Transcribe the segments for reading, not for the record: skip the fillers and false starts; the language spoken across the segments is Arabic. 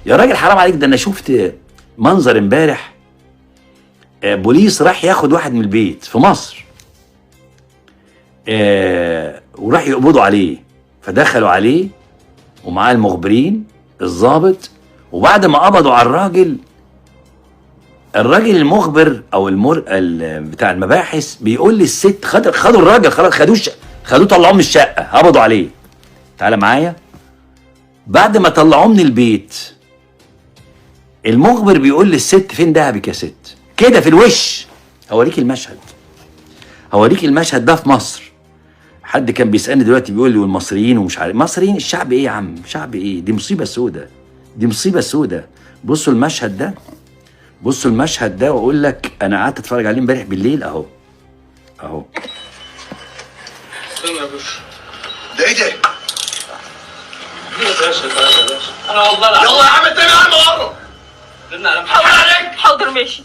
يا راجل حرام عليك، ده انا شفت منظر امبارح، بوليس راح ياخد واحد من البيت في مصر، وراح يقبضوا عليه، فدخلوا عليه ومعاه المخبرين الضابط، وبعد ما قبضوا على الراجل المخبر او بتاع المباحث بيقول للست خدوا الراجل خلاص، خدوه طلعوه من الشقه، قبضوا عليه. تعالى معايا. بعد ما طلعوه من البيت المخبر بيقول للست فين دهبك يا ست؟ كده في الوش. هوريك المشهد ده في مصر. حد كان بيسالني دلوقتي بيقول لي والمصريين ومش عارف مصريين، الشعب ايه يا عم؟ شعب ايه؟ دي مصيبه سودة. بصوا المشهد ده واقول لك انا قعدت اتفرج عليه امبارح بالليل اهو. استنى يا باشا. ده ايه ده؟ انا والله يلا يا عم انت يا عم قرب. حاول عليك. حاضر ماشي.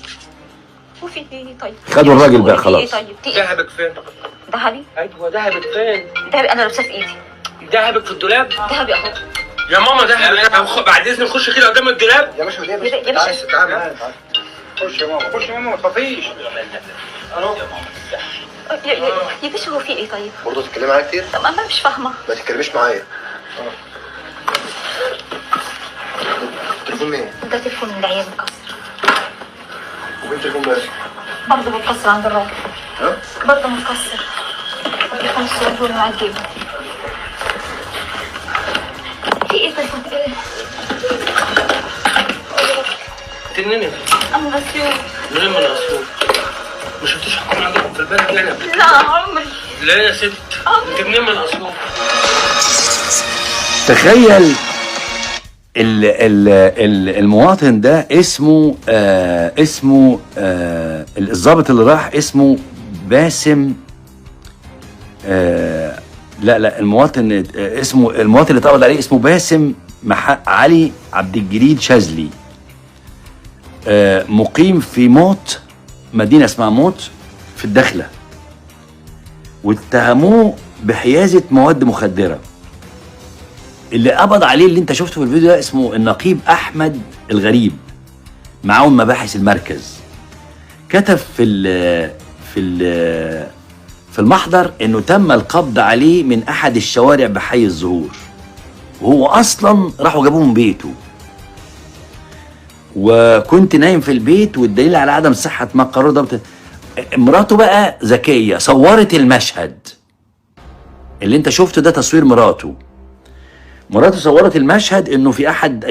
وفي ايه طيب؟ خدوا الراجل بقى خلاص. ايه طيب؟ في ايه؟ دهبك فين؟ دهبي؟ ايوه دهبك فين؟ دهبي انا لابساه في ايدي. دهبك في الدولاب؟ دهبي اهو. يا ماما دهبك بعد اذنك خش كده قدام الدولاب. يا باشا يا باشا. تعالى خش يا ماما ما تخافيش. يا باشا هو في ايه طيب؟ برضه تتكلمي معايا كتير؟ طب انا مش فاهمه. ما تتكلميش معايا. تليفون مين؟ ده تليفون من العيال مكسر. وفين تليفون بس؟ برضه متكسر عند الراجل. ها؟ برضه متكسر. التليفون الصغير اللي معاه جيبه. في ايه طيب؟ ايه؟ تنيني انا غسيل. منين من الاسطول؟ ما شفتيش حكومة عندكم في البلد يعني؟ لا عمري. لا يا ست. انت منين من الاسطول؟ تخيل المواطن ده اسمه الضابط اللي راح اسمه باسم. لا المواطن اللي اتقبض عليه اسمه باسم علي عبد الجليل شاذلي، مقيم في موت، مدينه اسمها موت في الداخله، واتهموه بحيازه مواد مخدره. اللي قبض عليه اللي انت شفته في الفيديو ده اسمه النقيب احمد الغريب، معاون مباحث المركز. كتب في المحضر انه تم القبض عليه من احد الشوارع بحي الزهور، وهو اصلا راحوا جابوه من بيته، وكنت نايم في البيت، والدليل على عدم صحه ما قرر ضبط. مراته بقى ذكيه، صورت المشهد اللي انت شفته ده، تصوير مراته صورت المشهد انه في احد